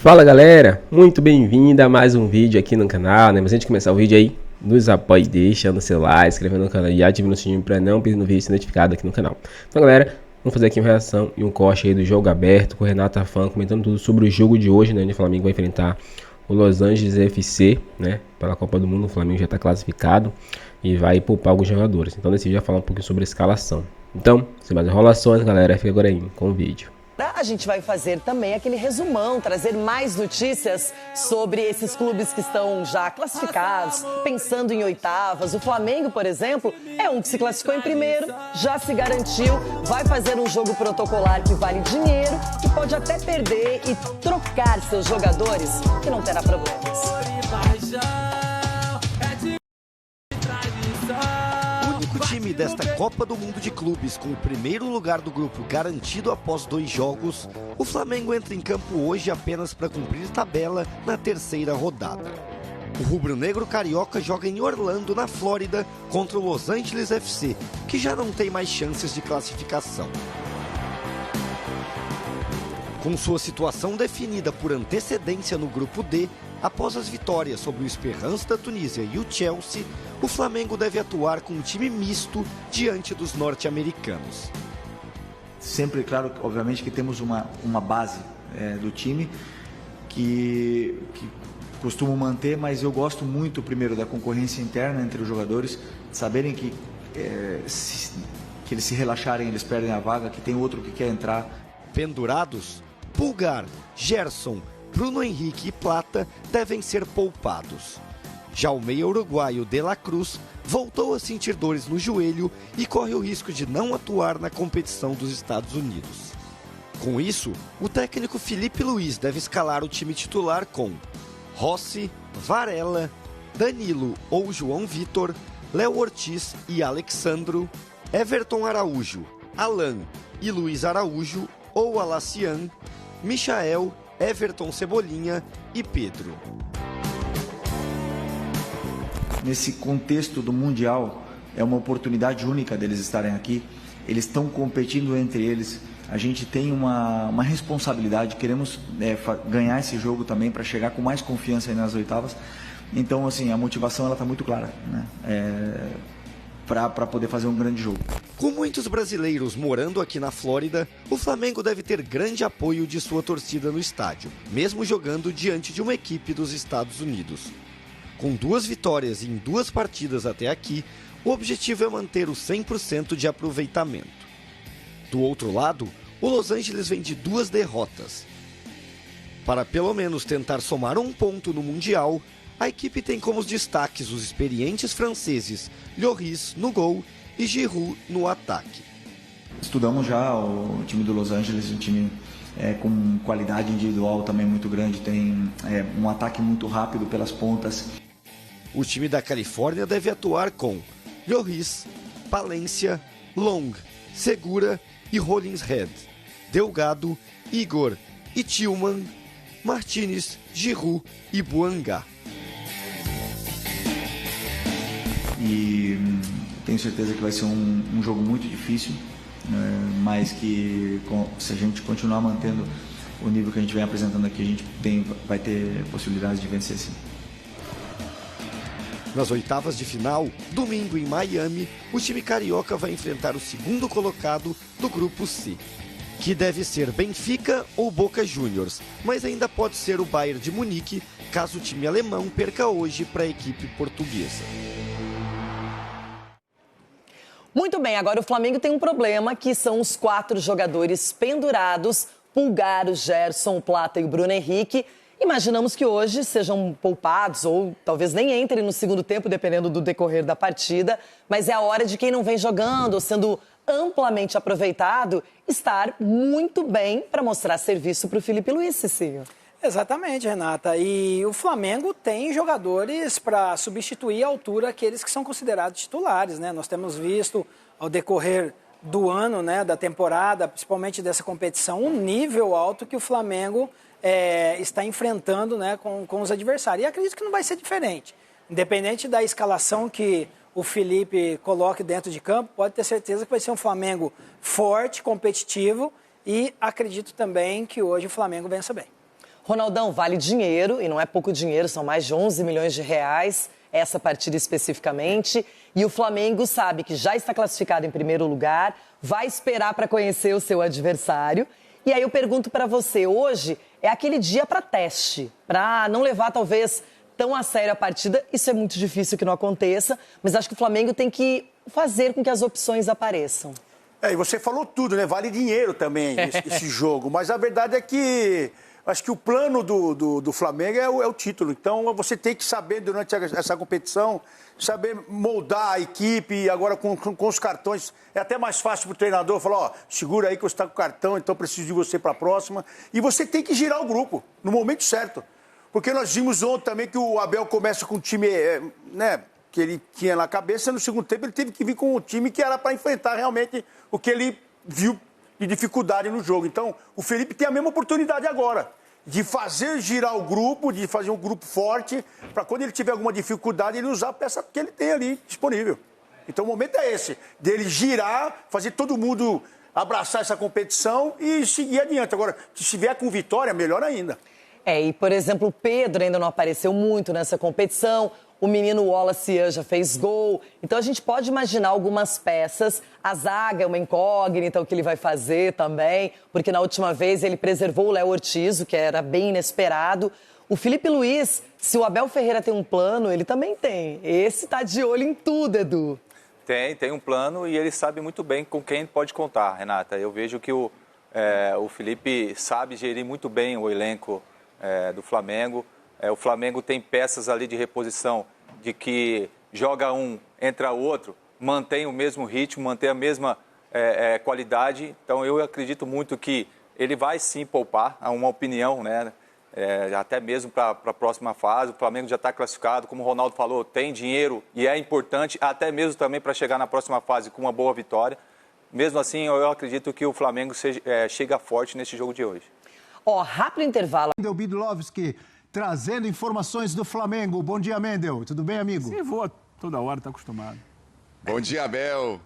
Fala galera, muito bem-vindo a mais um vídeo aqui no canal, né? Mas antes de começar o vídeo aí, nos apoie deixando o seu like, inscrevendo no canal e ativando o sininho para não perder no vídeo ser notificado aqui no canal. Então galera, vamos fazer aqui uma reação e um corte aí do jogo aberto com o Renato Afan comentando tudo sobre o jogo de hoje, né? Onde o Flamengo vai enfrentar o Los Angeles FC, né? Pela Copa do Mundo, o Flamengo já está classificado e vai poupar alguns jogadores. Então nesse vídeo vai falar um pouquinho sobre a escalação. Então, sem mais enrolações galera, fica agora aí com o vídeo. A gente vai fazer também aquele resumão, trazer mais notícias sobre esses clubes que estão já classificados, pensando em oitavas. O Flamengo, por exemplo, é um que se classificou em primeiro, já se garantiu, vai fazer um jogo protocolar que vale dinheiro, que pode até perder e trocar seus jogadores, que não terá problemas. Time desta Copa do Mundo de Clubes com o primeiro lugar do grupo garantido após 2 jogos, o Flamengo entra em campo hoje apenas para cumprir tabela na terceira rodada. O rubro-negro carioca joga em Orlando, na Flórida, contra o Los Angeles FC, que já não tem mais chances de classificação. Com sua situação definida por antecedência no grupo D, após as vitórias sobre o Esperance da Tunísia e o Chelsea, o Flamengo deve atuar com um time misto diante dos norte-americanos. Sempre, claro, obviamente que temos uma base do time que costumo manter, mas eu gosto muito, primeiro, da concorrência interna entre os jogadores, saberem que eles se relaxarem, eles perdem a vaga, que tem outro que quer entrar. Pendurados, Pulgar, Gerson, Bruno Henrique e Plata devem ser poupados. Já o meia uruguaio De La Cruz voltou a sentir dores no joelho e corre o risco de não atuar na competição dos Estados Unidos. Com isso, o técnico Felipe Luiz deve escalar o time titular com Rossi, Varela, Danilo ou João Vitor, Léo Ortiz e Alexandro, Everton Araújo, Alan e Luiz Araújo ou Alacian, Michael, Everton Cebolinha e Pedro. Nesse contexto do Mundial, é uma oportunidade única deles estarem aqui. Eles estão competindo entre eles. A gente tem uma responsabilidade, queremos ganhar esse jogo também para chegar com mais confiança aí nas oitavas. Então, assim, a motivação está muito clara, né? Para poder fazer um grande jogo. Com muitos brasileiros morando aqui na Flórida, o Flamengo deve ter grande apoio de sua torcida no estádio, mesmo jogando diante de uma equipe dos Estados Unidos. Com 2 vitórias em 2 partidas até aqui, o objetivo é manter o 100% de aproveitamento. Do outro lado, o Los Angeles vem de 2 derrotas. Para pelo menos tentar somar 1 ponto no Mundial, a equipe tem como destaques os experientes franceses Lloris no gol e Giroud no ataque. Estudamos já o time do Los Angeles, um time com qualidade individual também muito grande, tem um ataque muito rápido pelas pontas. O time da Califórnia deve atuar com Lloris, Palência, Long, Segura e Hollingshead, Delgado, Igor e Tillman, Martinez, Giroud e Buanga. E tenho certeza que vai ser um jogo muito difícil, mas que se a gente continuar mantendo o nível que a gente vem apresentando aqui, a gente vai ter possibilidades de vencer sim. Nas oitavas de final, domingo em Miami, o time carioca vai enfrentar o segundo colocado do grupo C, que deve ser Benfica ou Boca Juniors, mas ainda pode ser o Bayern de Munique, caso o time alemão perca hoje para a equipe portuguesa. Muito bem, agora o Flamengo tem um problema, que são os 4 jogadores pendurados, Pulgar, o Gerson, o Plata e o Bruno Henrique. Imaginamos que hoje sejam poupados ou talvez nem entrem no segundo tempo, dependendo do decorrer da partida, mas é a hora de quem não vem jogando ou sendo amplamente aproveitado estar muito bem para mostrar serviço para o Felipe Luiz, Cicinho. Exatamente, Renata. E o Flamengo tem jogadores para substituir à altura aqueles que são considerados titulares, né? Nós temos visto ao decorrer do ano, né, da temporada, principalmente dessa competição, um nível alto que o Flamengo está enfrentando, né, com os adversários. E acredito que não vai ser diferente. Independente da escalação que o Felipe coloque dentro de campo, pode ter certeza que vai ser um Flamengo forte, competitivo, e acredito também que hoje o Flamengo vença bem. Ronaldão, vale dinheiro, e não é pouco dinheiro, são mais de 11 milhões de reais, essa partida especificamente. E o Flamengo sabe que já está classificado em primeiro lugar, vai esperar para conhecer o seu adversário. E aí eu pergunto para você, hoje é aquele dia para teste, para não levar talvez tão a sério a partida. Isso é muito difícil que não aconteça, mas acho que o Flamengo tem que fazer com que as opções apareçam. E você falou tudo, né? Vale dinheiro também esse jogo, mas a verdade é que acho que o plano do Flamengo é o título. Então, você tem que saber, durante essa competição, saber moldar a equipe. Agora, com os cartões, é até mais fácil para o treinador falar, ó, segura aí que você está com o cartão, então preciso de você para a próxima. E você tem que girar o grupo, no momento certo. Porque nós vimos ontem também que o Abel começa com um time, né, que ele tinha na cabeça. No segundo tempo, ele teve que vir com um time que era para enfrentar realmente o que ele viu de dificuldade no jogo. Então, o Felipe tem a mesma oportunidade agora de fazer girar o grupo, de fazer um grupo forte, para quando ele tiver alguma dificuldade, ele usar a peça que ele tem ali disponível. Então, o momento é esse, dele girar, fazer todo mundo abraçar essa competição e seguir adiante. Agora, se vier com vitória, melhor ainda. E por exemplo, o Pedro ainda não apareceu muito nessa competição. O menino Wallace já fez gol. Então a gente pode imaginar algumas peças. A zaga é uma incógnita, o que ele vai fazer também, porque na última vez ele preservou o Léo Ortiz, o que era bem inesperado. O Felipe Luiz, se o Abel Ferreira tem um plano, ele também tem. Esse tá de olho em tudo, Edu. Tem um plano e ele sabe muito bem com quem pode contar, Renata. Eu vejo que o Felipe sabe gerir muito bem o elenco do Flamengo. O Flamengo tem peças ali de reposição, de que joga um, entra outro, mantém o mesmo ritmo, mantém a mesma qualidade. Então eu acredito muito que ele vai sim poupar, há uma opinião, né? Até mesmo para a próxima fase. O Flamengo já está classificado, como o Ronaldo falou, tem dinheiro e é importante, até mesmo também para chegar na próxima fase com uma boa vitória. Mesmo assim, eu acredito que o Flamengo chega forte nesse jogo de hoje. Rápido intervalo. Mendel Bidlovski trazendo informações do Flamengo. Bom dia, Mendel. Tudo bem, amigo? Sim, voa toda hora, tá acostumado. Bom dia, Abel.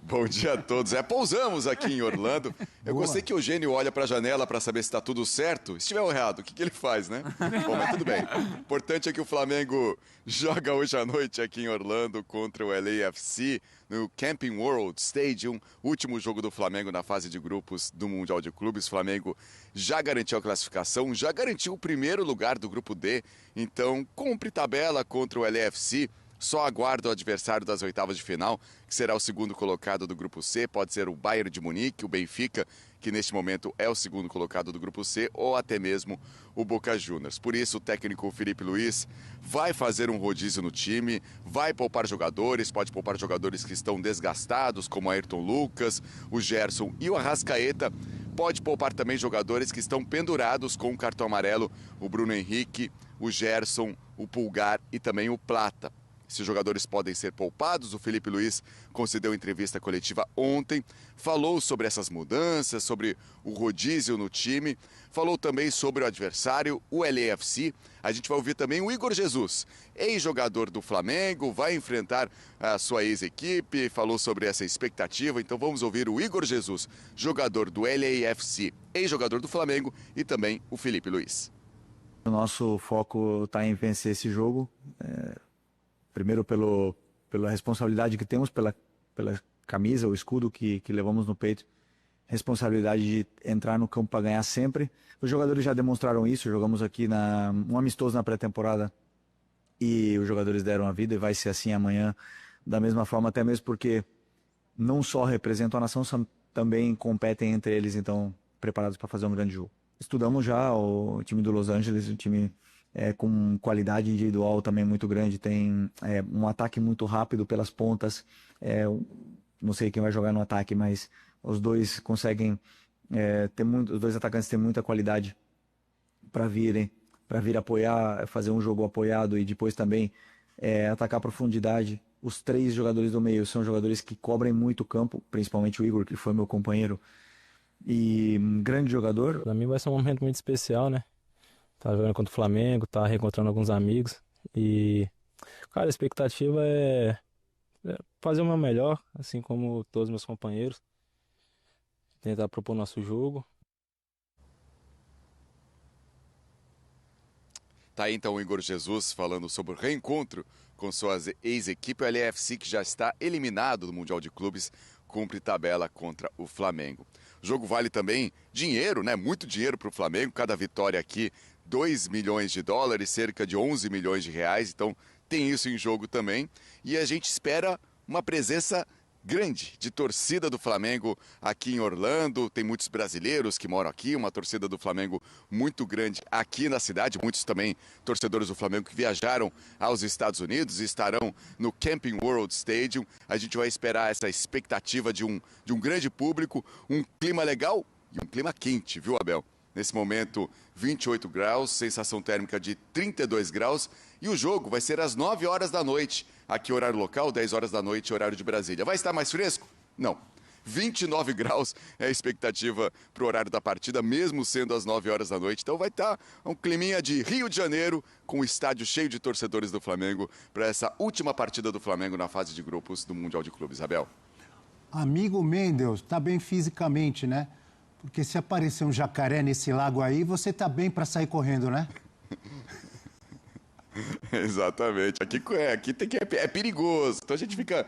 Bom dia a todos. Pousamos aqui em Orlando. Eu gostei que o Eugênio olha para a janela para saber se está tudo certo. Se estiver errado, o que ele faz, né? Bom, mas tudo bem. O importante é que o Flamengo joga hoje à noite aqui em Orlando contra o LAFC no Camping World Stadium. Último jogo do Flamengo na fase de grupos do Mundial de Clubes. O Flamengo já garantiu a classificação, já garantiu o primeiro lugar do grupo D. Então, cumpre tabela contra o LAFC. Só aguarda o adversário das oitavas de final, que será o segundo colocado do Grupo C. Pode ser o Bayern de Munique, o Benfica, que neste momento é o segundo colocado do Grupo C, ou até mesmo o Boca Juniors. Por isso, o técnico Felipe Luiz vai fazer um rodízio no time, vai poupar jogadores, pode poupar jogadores que estão desgastados, como Ayrton Lucas, o Gerson e o Arrascaeta. Pode poupar também jogadores que estão pendurados com o cartão amarelo, o Bruno Henrique, o Gerson, o Pulgar e também o Plata. Esses jogadores podem ser poupados. O Felipe Luiz concedeu entrevista coletiva ontem, falou sobre essas mudanças, sobre o rodízio no time, falou também sobre o adversário, o LAFC. A gente vai ouvir também o Igor Jesus, ex-jogador do Flamengo, vai enfrentar a sua ex-equipe, falou sobre essa expectativa. Então vamos ouvir o Igor Jesus, jogador do LAFC, ex-jogador do Flamengo, e também o Felipe Luiz. O nosso foco está em vencer esse jogo. Primeiro pela responsabilidade que temos, pela camisa, o escudo que levamos no peito. Responsabilidade de entrar no campo para ganhar sempre. Os jogadores já demonstraram isso, jogamos aqui um amistoso na pré-temporada e os jogadores deram a vida e vai ser assim amanhã da mesma forma, até mesmo porque não só representam a nação, também competem entre eles, então preparados para fazer um grande jogo. Estudamos já o time do Los Angeles, um time com qualidade individual também muito grande, tem um ataque muito rápido pelas pontas, não sei quem vai jogar no ataque, mas os dois conseguem os dois atacantes têm muita qualidade para vir apoiar, fazer um jogo apoiado e depois também atacar a profundidade. Os três jogadores do meio são jogadores que cobrem muito o campo, principalmente o Igor, que foi meu companheiro e um grande jogador. Para mim vai ser um momento muito especial, né? Tá jogando contra o Flamengo, tá reencontrando alguns amigos e, cara, a expectativa é fazer o meu melhor, assim como todos os meus companheiros, tentar propor nosso jogo. Tá aí então o Igor Jesus falando sobre o reencontro com sua ex-equipe. O LAFC, que já está eliminado do Mundial de Clubes, cumpre tabela contra o Flamengo. O jogo vale também dinheiro, né? Muito dinheiro para o Flamengo. Cada vitória aqui, 2 milhões de dólares, cerca de 11 milhões de reais. Então tem isso em jogo também. E a gente espera uma presença grande de torcida do Flamengo aqui em Orlando. Tem muitos brasileiros que moram aqui, uma torcida do Flamengo muito grande aqui na cidade. Muitos também torcedores do Flamengo que viajaram aos Estados Unidos e estarão no Camping World Stadium. A gente vai esperar essa expectativa de um grande público, um clima legal e um clima quente, viu, Abel? Nesse momento, 28 graus, sensação térmica de 32 graus. E o jogo vai ser às 9 horas da noite. Aqui, horário local, 10 horas da noite, horário de Brasília. Vai estar mais fresco? Não. 29 graus é a expectativa para o horário da partida, mesmo sendo às 9 horas da noite. Então vai estar um climinha de Rio de Janeiro, com o estádio cheio de torcedores do Flamengo, para essa última partida do Flamengo na fase de grupos do Mundial de Clubes. Abel. Amigo Mendel, tá bem fisicamente, né? Porque se aparecer um jacaré nesse lago aí, você tá bem para sair correndo, né? Exatamente. Aqui tem que é perigoso. Então a gente fica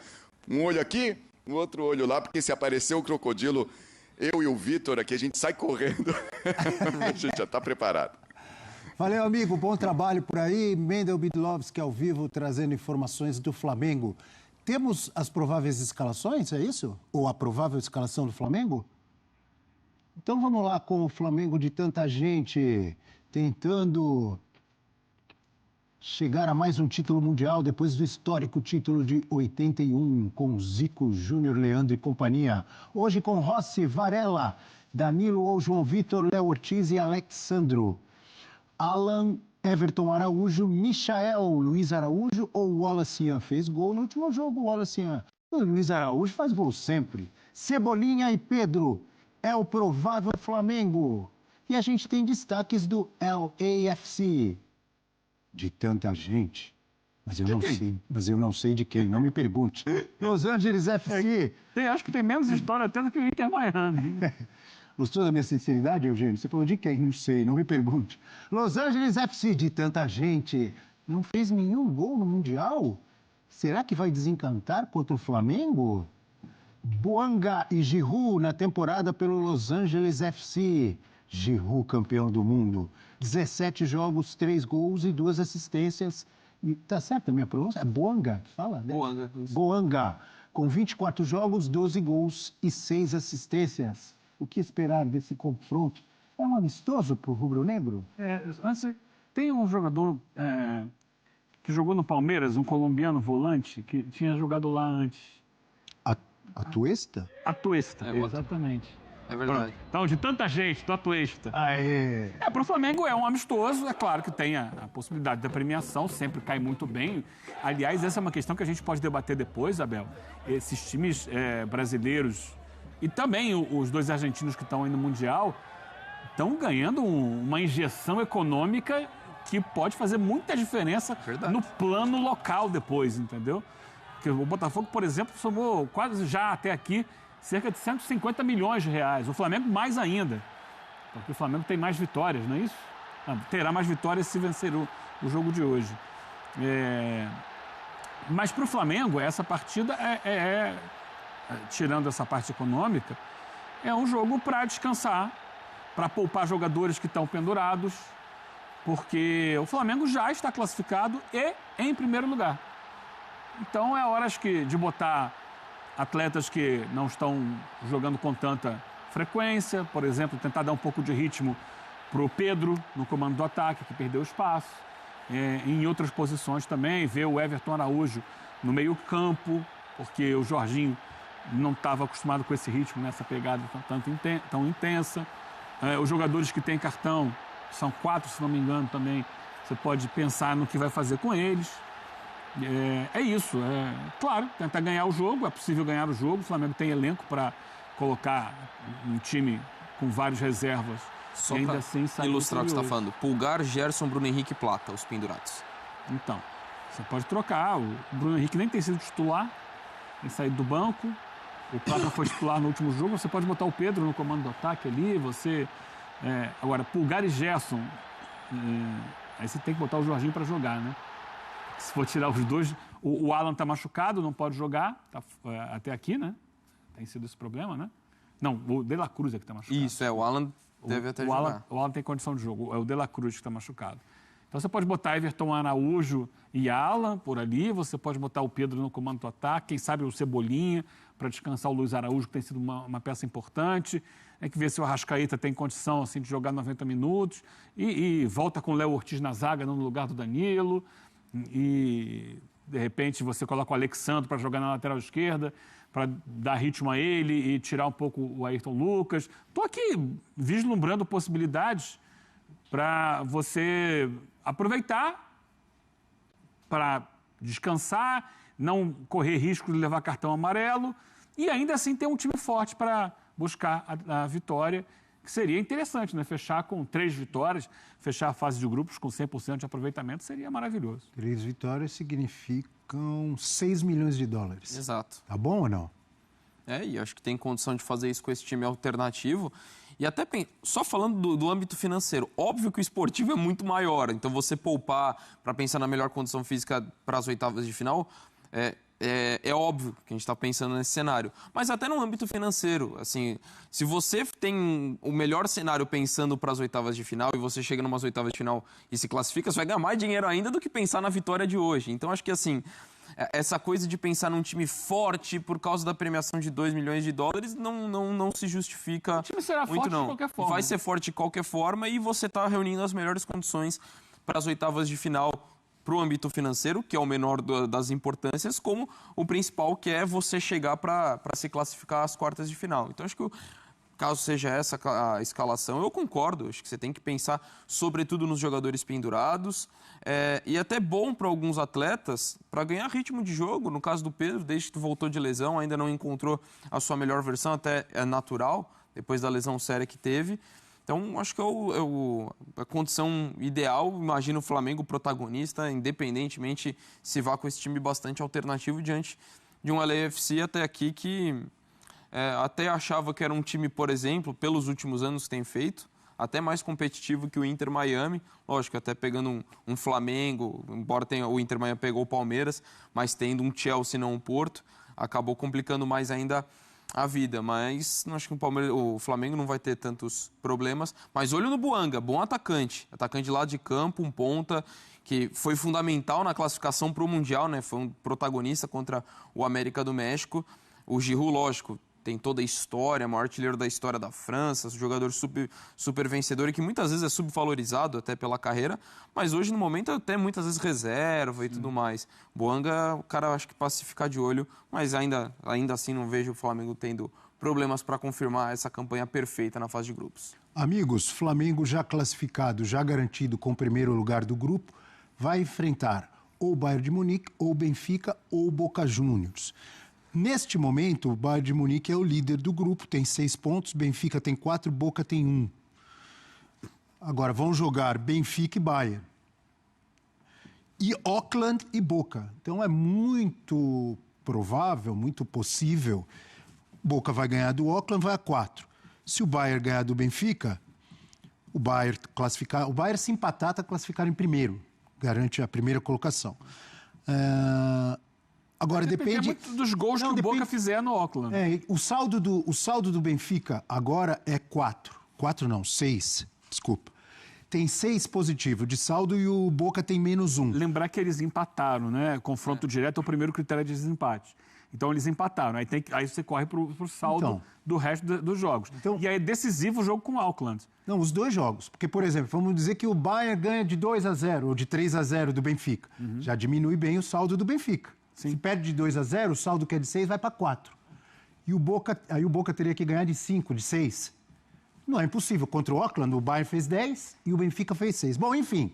um olho aqui, um outro olho lá, porque se aparecer o crocodilo, eu e o Vitor aqui, a gente sai correndo. A gente já está preparado. Valeu, amigo. Bom trabalho por aí. Mendel Bidlovski ao vivo, trazendo informações do Flamengo. Temos as prováveis escalações, é isso? Ou a provável escalação do Flamengo? Então vamos lá com o Flamengo de tanta gente tentando chegar a mais um título mundial depois do histórico título de 81 com Zico, Júnior, Leandro e companhia. Hoje com Rossi, Varela, Danilo ou João Vitor, Léo Ortiz e Alexandro. Alan, Everton Araújo, Michael, Luiz Araújo ou Wallace Ian. Fez gol no último jogo, Wallace Ian. O Luiz Araújo faz gol sempre. Cebolinha e Pedro. É o provável Flamengo. E a gente tem destaques do LAFC. De tanta gente. Mas eu não sei de quem, não me pergunte. Los Angeles FC. Acho que tem menos história até do que o Inter Miami. Gostou da minha sinceridade, Eugênio? Você falou de quem? Não sei, não me pergunte. Los Angeles FC, de tanta gente. Não fez nenhum gol no Mundial? Será que vai desencantar contra o Flamengo? Boanga e Giroud na temporada pelo Los Angeles FC. Giroud, campeão do mundo. 17 jogos, 3 gols e 2 assistências. E tá certo a minha pronúncia? É Boanga? Fala, né? Boanga. Boanga. Com 24 jogos, 12 gols e 6 assistências. O que esperar desse confronto? É um amistoso pro rubro-negro? Antes, tem um jogador que jogou no Palmeiras, um colombiano volante, que tinha jogado lá antes. Atuesta? Atuesta, exatamente. É verdade. Então, de tanta gente, do Atuesta. Aê! Para o Flamengo é um amistoso, é claro que tem a possibilidade da premiação, sempre cai muito bem. Aliás, essa é uma questão que a gente pode debater depois, Abel. Esses times brasileiros e também os 2 argentinos que estão aí no Mundial estão ganhando uma injeção econômica que pode fazer muita diferença no plano local depois, entendeu? Porque o Botafogo, por exemplo, somou quase já até aqui cerca de 150 milhões de reais. O Flamengo mais ainda, porque o Flamengo tem mais vitórias, não é isso? Terá mais vitórias se vencer o jogo de hoje. Mas para o Flamengo, essa partida tirando essa parte econômica, é um jogo para descansar, para poupar jogadores que estão pendurados, porque o Flamengo já está classificado e em primeiro lugar. Então é hora, acho que, de botar atletas que não estão jogando com tanta frequência, por exemplo, tentar dar um pouco de ritmo para o Pedro no comando do ataque, que perdeu espaço, em outras posições também, ver o Everton Araújo no meio-campo, porque o Jorginho não estava acostumado com esse ritmo, nessa pegada tão intensa. Os jogadores que têm cartão, são 4, se não me engano, também, você pode pensar no que vai fazer com eles. É isso, claro, tentar ganhar o jogo, é possível ganhar o jogo, o Flamengo tem elenco para colocar um time com várias reservas. Só ainda para assim ilustrar o que você está falando, Pulgar, Gerson, Bruno Henrique e Plata, os pendurados. Então, você pode trocar, o Bruno Henrique nem tem sido titular, tem saído do banco, o Plata foi titular no último jogo, você pode botar o Pedro no comando do ataque ali, agora, Pulgar e Gerson Aí você tem que botar o Jorginho para jogar, né? Se for tirar os dois... O Alan tá machucado, não pode jogar, tá, até aqui, né? Tem sido esse problema, né? Não, o De La Cruz é que tá machucado. Isso, o Alan deve até jogar. O Alan tem condição de jogo, é o De La Cruz que está machucado. Então você pode botar Everton, Araújo e Alan por ali, você pode botar o Pedro no comando do ataque, quem sabe o Cebolinha para descansar o Luiz Araújo, que tem sido uma peça importante. Tem que ver se o Arrascaeta tem condição assim, de jogar 90 minutos e volta com o Léo Ortiz na zaga, não no lugar do Danilo. E, de repente, você coloca o Alexandre para jogar na lateral esquerda, para dar ritmo a ele e tirar um pouco o Ayrton Lucas. Estou aqui vislumbrando possibilidades para você aproveitar para descansar, não correr risco de levar cartão amarelo e ainda assim ter um time forte para buscar a vitória, que seria interessante, né? Fechar com 3 vitórias, fechar a fase de grupos com 100% de aproveitamento seria maravilhoso. 3 vitórias significam 6 milhões de dólares. Exato. Tá bom ou não? E acho que tem condição de fazer isso com esse time alternativo. E até só falando do âmbito financeiro, óbvio que o esportivo é muito maior, então você poupar para pensar na melhor condição física para as oitavas de final é óbvio que a gente está pensando nesse cenário. Mas até no âmbito financeiro, assim, se você tem o melhor cenário pensando para as oitavas de final e você chega numas oitavas de final e se classifica, você vai ganhar mais dinheiro ainda do que pensar na vitória de hoje. Então acho que assim, essa coisa de pensar num time forte por causa da premiação de 2 milhões de dólares não se justifica. O time será muito, forte de qualquer forma. Vai ser forte de qualquer forma e você está reunindo as melhores condições para as oitavas de final, para o âmbito financeiro, que é o menor das importâncias, como o principal, que é você chegar para se classificar às quartas de final. Então acho que caso seja essa a escalação, eu concordo. Acho que você tem que pensar, sobretudo, nos jogadores pendurados. E até bom para alguns atletas, para ganhar ritmo de jogo. No caso do Pedro, desde que voltou de lesão, ainda não encontrou a sua melhor versão, até é natural, depois da lesão séria que teve. Então, acho que a condição ideal, imagino o Flamengo protagonista, independentemente se vá com esse time bastante alternativo diante de um LAFC até aqui que... até achava que era um time, por exemplo, pelos últimos anos que tem feito, até mais competitivo que o Inter Miami. Lógico, até pegando um Flamengo, embora o Inter Miami pegou o Palmeiras, mas tendo um Chelsea, não um Porto, acabou complicando mais ainda a vida. Mas acho que o Flamengo não vai ter tantos problemas. Mas olho no Buanga, bom atacante de lado de campo, um ponta, que foi fundamental na classificação para o Mundial, né? Foi um protagonista contra o América do México. O Giroud, lógico, tem toda a história, maior artilheiro da história da França, jogador super vencedor e que muitas vezes é subvalorizado até pela carreira, mas hoje no momento até muitas vezes reserva e tudo mais. Buanga, o cara acho que passa a ficar de olho, mas ainda assim não vejo o Flamengo tendo problemas para confirmar essa campanha perfeita na fase de grupos. Amigos, Flamengo já classificado, já garantido com o primeiro lugar do grupo, vai enfrentar ou o Bayern de Munique, ou o Benfica, ou o Boca Juniors. Neste momento, o Bayern de Munique é o líder do grupo, tem 6 pontos, Benfica tem 4, Boca tem 1. Agora vão jogar Benfica e Bayern. E Auckland e Boca. Então é muito provável, muito possível, Boca vai ganhar do Auckland, vai a 4. Se o Bayern ganhar do Benfica, o Bayern se empatar, está classificado em primeiro, garante a primeira colocação. Agora depende muito dos gols que o Boca fizer no Auckland. O saldo do Benfica agora é 6, desculpa. Tem 6 positivo de saldo e o Boca tem -1. Lembrar que eles empataram, né? Confronto direto é o primeiro critério de desempate. Então eles empataram, aí você corre para o saldo do resto dos jogos. E aí é decisivo o jogo com o Auckland. Não, os 2 jogos. Porque, por exemplo, vamos dizer que o Bayern ganha de 2-0 ou de 3-0 do Benfica. Já diminui bem o saldo do Benfica. Sim. Se perde de 2-0, o saldo que é de 6 vai para 4. E aí o Boca teria que ganhar de 5, de 6. Não é impossível. Contra o Auckland, o Bayern fez 10 e o Benfica fez 6. Bom, enfim.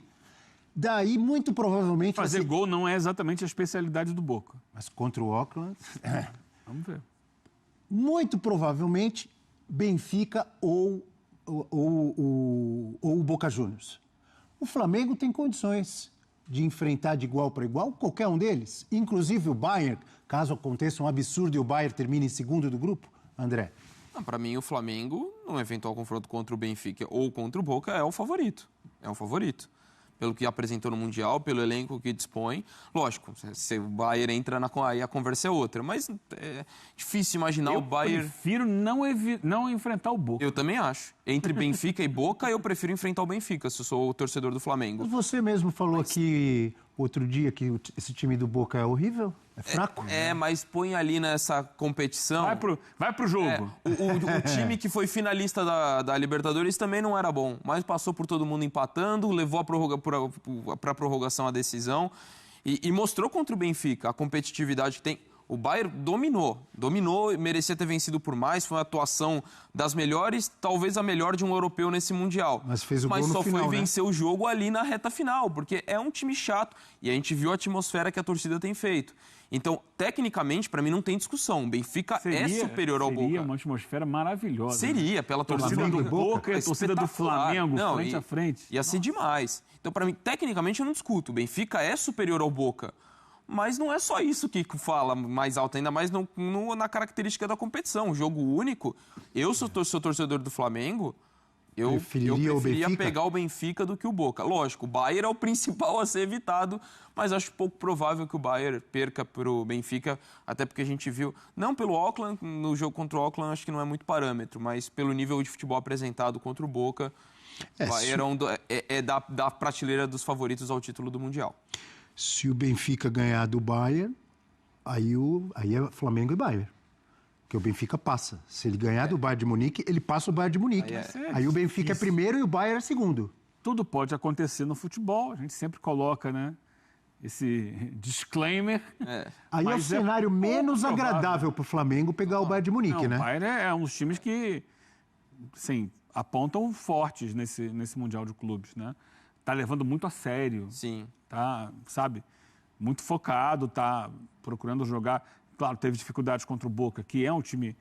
Daí, muito provavelmente... Fazer gol não é exatamente a especialidade do Boca. Mas contra o Auckland... Vamos ver. Muito provavelmente, Benfica ou o Boca Juniors. O Flamengo tem condições de enfrentar de igual para igual qualquer um deles, inclusive o Bayern, caso aconteça um absurdo e o Bayern termine em segundo do grupo, André? Para mim, o Flamengo, num eventual confronto contra o Benfica ou contra o Boca, é o favorito. É o favorito. pelo que apresentou no Mundial, pelo elenco que dispõe. Lógico, se o Bayern entra aí a conversa é outra, mas é difícil imaginar o Bayern... Eu prefiro não enfrentar o Boca. Eu também acho. Entre Benfica e Boca, eu prefiro enfrentar o Benfica, se eu sou o torcedor do Flamengo. Mas você mesmo falou aqui outro dia que esse time do Boca é horrível, é fraco. Mas põe ali nessa competição... Vai pro jogo. O time que foi finalista da Libertadores também não era bom, mas passou por todo mundo empatando, levou para a prorrogação a decisão e mostrou contra o Benfica a competitividade que tem. O Bayern dominou, merecia ter vencido por mais, foi uma atuação das melhores, talvez a melhor de um europeu nesse Mundial. Mas fez o gol no final, só foi vencer o jogo ali na reta final, porque é um time chato e a gente viu a atmosfera que a torcida tem feito. Então, tecnicamente, para mim não tem discussão. O Benfica é superior ao Boca. Seria uma atmosfera maravilhosa. Seria, pela torcida do Boca e a torcida do Flamengo, frente a frente. Ia ser demais. Então, para mim, tecnicamente eu não discuto. O Benfica é superior ao Boca. Mas não é só isso que fala mais alto, ainda mais na característica da competição. Jogo único. Eu sou torcedor do Flamengo. Eu preferia pegar o Benfica do que o Boca. Lógico, o Bayern é o principal a ser evitado, mas acho pouco provável que o Bayern perca para o Benfica, até porque a gente viu, não pelo Auckland, no jogo contra o Auckland acho que não é muito parâmetro, mas pelo nível de futebol apresentado contra o Boca, o Bayern é da prateleira dos favoritos ao título do Mundial. Se o Benfica ganhar do Bayern, aí é Flamengo e Bayern. Porque o Benfica passa. Se ele ganhar do Bayern de Munique, ele passa o Bayern de Munique. Aí o Benfica é primeiro e o Bayern é segundo. Tudo pode acontecer no futebol. A gente sempre coloca, né, esse disclaimer. Aí é o cenário menos agradável para o Flamengo pegar o Bayern de Munique, né? O Bayern é um dos times que, sim, apontam fortes nesse Mundial de Clubes, né? Tá levando muito a sério. Sim. Tá, sabe, muito focado, tá procurando jogar. Claro, teve dificuldades contra o Boca, que é um time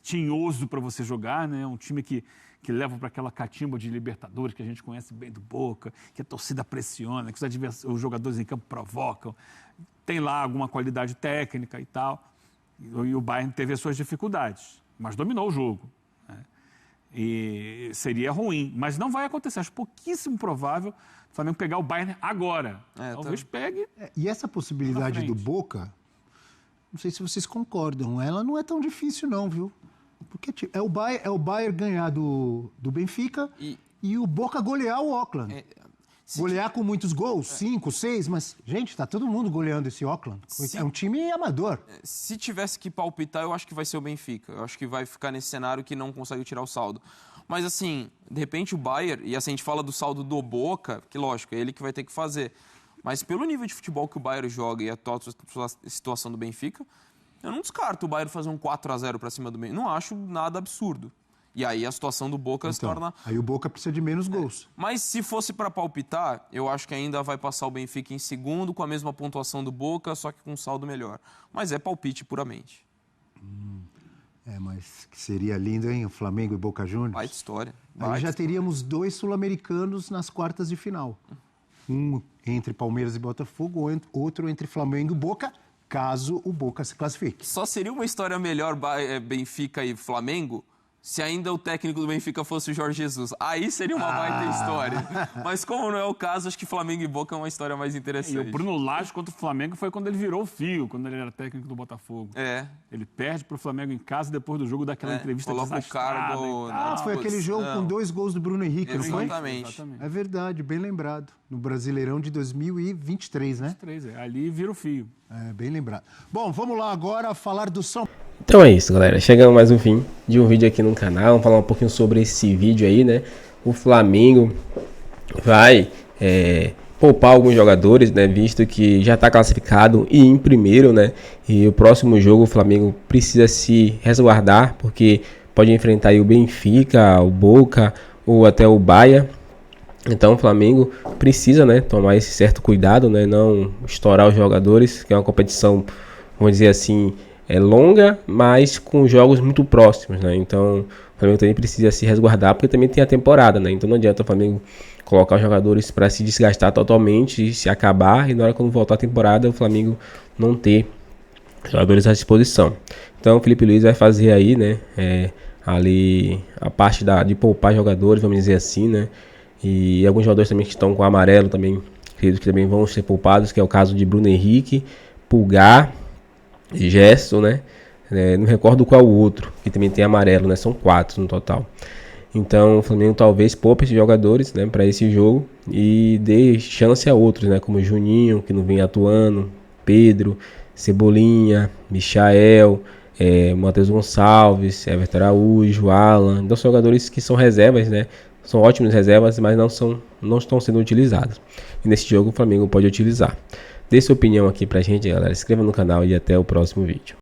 tinhoso para você jogar, né? Um time que leva para aquela catimba de Libertadores que a gente conhece bem do Boca, que a torcida pressiona, que os jogadores em campo provocam. Tem lá alguma qualidade técnica e tal. E o Bayern teve as suas dificuldades, mas dominou o jogo. E seria ruim, mas não vai acontecer. Acho pouquíssimo provável o Flamengo pegar o Bayern agora. Talvez pegue. E essa possibilidade do Boca, não sei se vocês concordam, ela não é tão difícil não, viu? Porque é o Bayern ganhar do Benfica e o Boca golear o Auckland. Golear com muitos gols, 5, 6, mas, gente, tá todo mundo goleando esse Auckland. É um time amador. Se tivesse que palpitar, eu acho que vai ser o Benfica. Eu acho que vai ficar nesse cenário que não consegue tirar o saldo. Mas, assim, de repente o Bayern, e assim a gente fala do saldo do Boca, que lógico, é ele que vai ter que fazer. Mas pelo nível de futebol que o Bayern joga e a situação do Benfica, eu não descarto o Bayern fazer um 4-0 para cima do Benfica. Não acho nada absurdo. E aí a situação do Boca se torna... Aí o Boca precisa de menos gols. Mas se fosse para palpitar, eu acho que ainda vai passar o Benfica em segundo, com a mesma pontuação do Boca, só que com um saldo melhor. Mas é palpite puramente. Mas que seria lindo, hein? O Flamengo e Boca Juniors. Baita história. Aí já teríamos 2 sul-americanos nas quartas de final. Um entre Palmeiras e Botafogo, outro entre Flamengo e Boca, caso o Boca se classifique. Só seria uma história melhor Benfica e Flamengo se ainda o técnico do Benfica fosse o Jorge Jesus. Aí seria uma baita história. Mas como não é o caso, acho que Flamengo e Boca é uma história mais interessante. E o Bruno Lage contra o Flamengo foi quando ele virou o fio, quando ele era técnico do Botafogo. Ele perde pro Flamengo em casa depois do jogo daquela entrevista desastrada. Foi aquele jogo com 2 gols do Bruno Henrique, não foi? Exatamente. É verdade, bem lembrado. No Brasileirão de 2023, né? Ali vira o fio. Bem lembrado. Bom, vamos lá agora falar do São... Então é isso, galera. Chegamos mais um fim de um vídeo aqui no canal. Vamos falar um pouquinho sobre esse vídeo aí, né? O Flamengo vai poupar alguns jogadores, né? Visto que já está classificado e em primeiro, né? E o próximo jogo o Flamengo precisa se resguardar, porque pode enfrentar aí o Benfica, o Boca ou até o Bahia. Então o Flamengo precisa, né, tomar esse certo cuidado, né? Não estourar os jogadores, que é uma competição, vamos dizer assim, longa, mas com jogos muito próximos, né? Então o Flamengo também precisa se resguardar, porque também tem a temporada, né? Então não adianta o Flamengo colocar os jogadores para se desgastar totalmente e se acabar, e na hora quando voltar a temporada o Flamengo não ter jogadores à disposição. Então o Felipe Luiz vai fazer aí, né, ali a parte de poupar jogadores, vamos dizer assim, né? E alguns jogadores também que estão com amarelo também, acredito que também vão ser poupados, que é o caso de Bruno Henrique, Pulgar, Gerson, né? Não recordo qual o outro, que também tem amarelo, né? São 4 no total. Então o Flamengo talvez poupe esses jogadores, né, para esse jogo e dê chance a outros, né, como Juninho, que não vem atuando, Pedro, Cebolinha, Michael, Matheus Gonçalves, Everton Araújo, Alan. Então são jogadores que são reservas, né? São ótimos reservas, mas não estão sendo utilizados. E nesse jogo o Flamengo pode utilizar. Dê sua opinião aqui pra gente, galera. Se inscreva no canal e até o próximo vídeo.